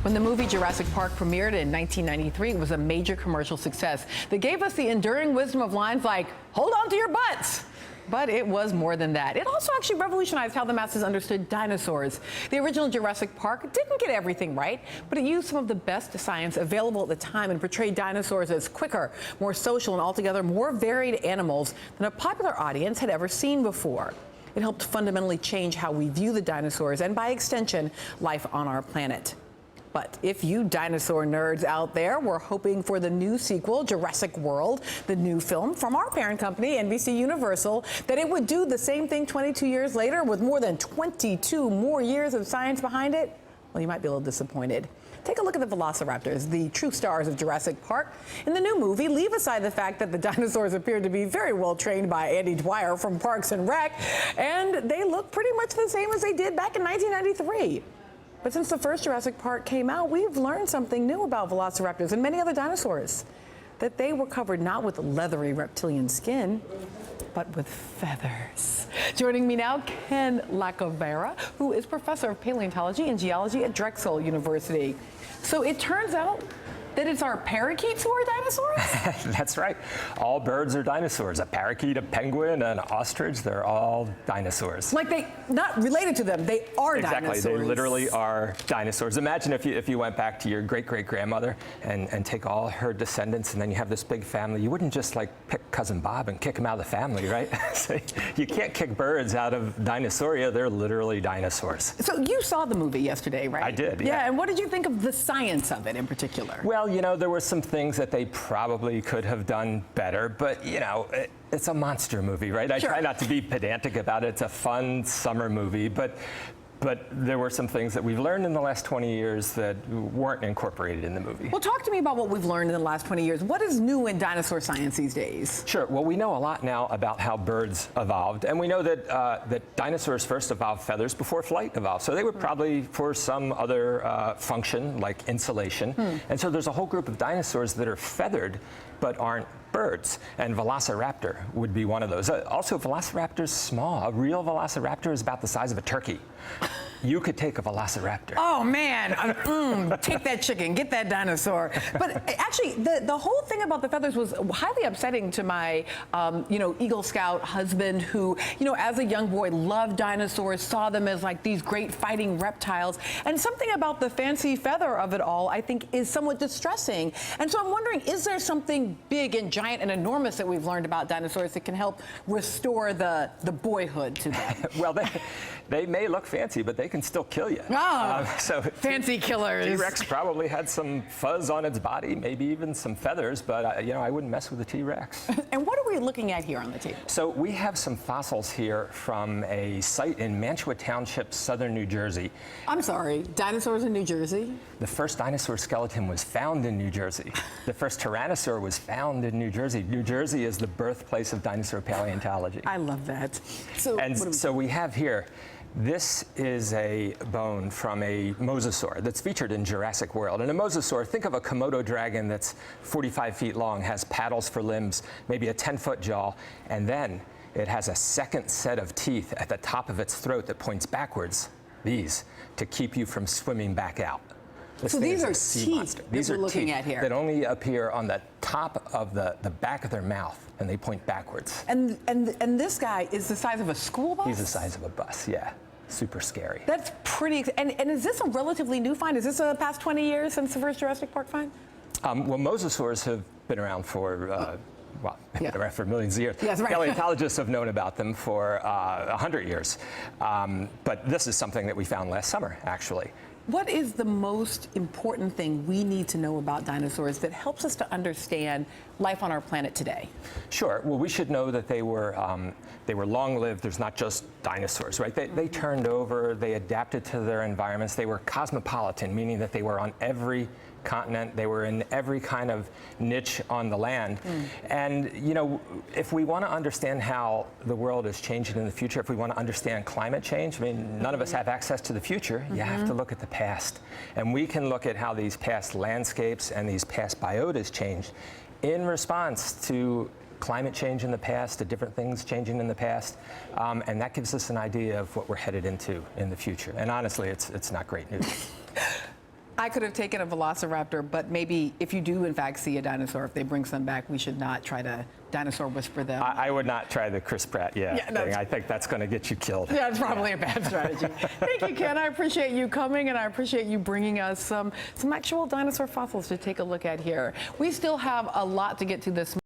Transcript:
When the movie Jurassic Park premiered in 1993, it was a major commercial success that gave us the enduring wisdom of lines like, "Hold on to your butts." But it was more than that. It also actually revolutionized how the masses understood dinosaurs. The original Jurassic Park didn't get everything right, but it used some of the best science available at the time and portrayed dinosaurs as quicker, more social, and altogether more varied animals than a popular audience had ever seen before. It helped fundamentally change how we view the dinosaurs and, by extension, life on our planet. But if you dinosaur nerds out there were hoping for the new sequel, Jurassic World, the new film from our parent company, NBC Universal, that it would do the same thing 22 years later with more than 22 more years of science behind it, well, you might be a little disappointed. Take a look at the velociraptors, the true stars of Jurassic Park. In the new movie, leave aside the fact that the dinosaurs appeared to be very well trained by Andy Dwyer from Parks and Rec, and they look pretty much the same as they did back in 1993. But since the first Jurassic Park came out, we've learned something new about velociraptors and many other dinosaurs. That they were covered not with leathery reptilian skin, but with feathers. Joining me now, Ken Lacovera, who is professor of paleontology and geology at Drexel University. So it turns out that it's our parakeets who are dinosaurs? That's right. All birds are dinosaurs. A parakeet, a penguin, an ostrich, they're all dinosaurs. Like they, not related to them, they are dinosaurs. Exactly, they literally are dinosaurs. Imagine if you went back to your great-great-grandmother and take all her descendants, and then you have this big family. You wouldn't just like pick Cousin Bob and kick him out of the family, right? So you can't kick birds out of Dinosauria. They're literally dinosaurs. So you saw the movie yesterday, right? I did, yeah. Yeah, and what did you think of the science of it in particular? Well, you know, there were some things that they probably could have done better, but, you know, it's a monster movie, right? I try not to be pedantic about it. It's a fun summer movie, but there were some things that we've learned in the last 20 years that weren't incorporated in the movie. Well, talk to me about what we've learned in the last 20 years. What is new in dinosaur science these days? Sure. Well, we know a lot now about how birds evolved, and we know that that dinosaurs first evolved feathers before flight evolved. So they were probably for some other function, like insulation. And so there's a whole group of dinosaurs that are feathered but aren't birds, and velociraptor would be one of those. Also, velociraptor's small. A real velociraptor is about the size of a turkey. You could take a velociraptor. Oh man, take that chicken, get that dinosaur. But actually, the whole thing about the feathers was highly upsetting to my, Eagle Scout husband, who, as a young boy loved dinosaurs, saw them as like these great fighting reptiles. And something about the fancy feather of it all, I think, is somewhat distressing. And so I'm wondering, is there something big and giant and enormous that we've learned about dinosaurs that can help restore the boyhood to them? Well, they may look fancy, but they can still kill you. So fancy killers. T-Rex probably had some fuzz on its body, maybe even some feathers, but I wouldn't mess with a T-Rex. And what are we looking at here on the table? So we have some fossils here from a site in Mantua Township, southern New Jersey. I'm sorry, dinosaurs in New Jersey? The first dinosaur skeleton was found in New Jersey. The first tyrannosaur was found in New Jersey. New Jersey is the birthplace of dinosaur paleontology. I love that. So we have here, this is a bone from a mosasaur that's featured in Jurassic World. And a mosasaur, think of a Komodo dragon that's 45 feet long, has paddles for limbs, maybe a 10-foot jaw, and then it has a second set of teeth at the top of its throat that points backwards, these, to keep you from swimming back out. So these are teeth that we're looking at here. That only appear on the top of the back of their mouth, and they point backwards. And this guy is the size of a school bus? He's the size of a bus, yeah. Super scary. That's pretty, and is this a relatively new find? Is this the past 20 years since the first Jurassic Park find? Well, mosasaurs have been around for, been around for millions of years. Yes, right. Paleontologists have known about them for 100 years. But this is something that we found last summer, actually. What is the most important thing we need to know about dinosaurs that helps us to understand life on our planet today? Sure. Well, we should know that they were long-lived. There's not just dinosaurs, right? They turned over. They adapted to their environments. They were cosmopolitan, meaning that they were on every continent. They were in every kind of niche on the land. And, if we want to understand how the world is changing in the future, if we want to understand climate change, I mean, none of us have access to the future. You have to look at the past. And we can look at how these past landscapes and these past biotas changed in response to climate change in the past, to different things changing in the past, and that gives us an idea of what we're headed into in the future. And honestly, it's not great news. I could have taken a velociraptor, but maybe if you do in fact see a dinosaur, if they bring some back, we should not try to dinosaur whisper them. I would not try the Chris Pratt thing. I think that's going to get you killed. Yeah, it's probably a bad strategy. Thank you, Ken. I appreciate you coming, and I appreciate you bringing us some actual dinosaur fossils to take a look at here. We still have a lot to get to this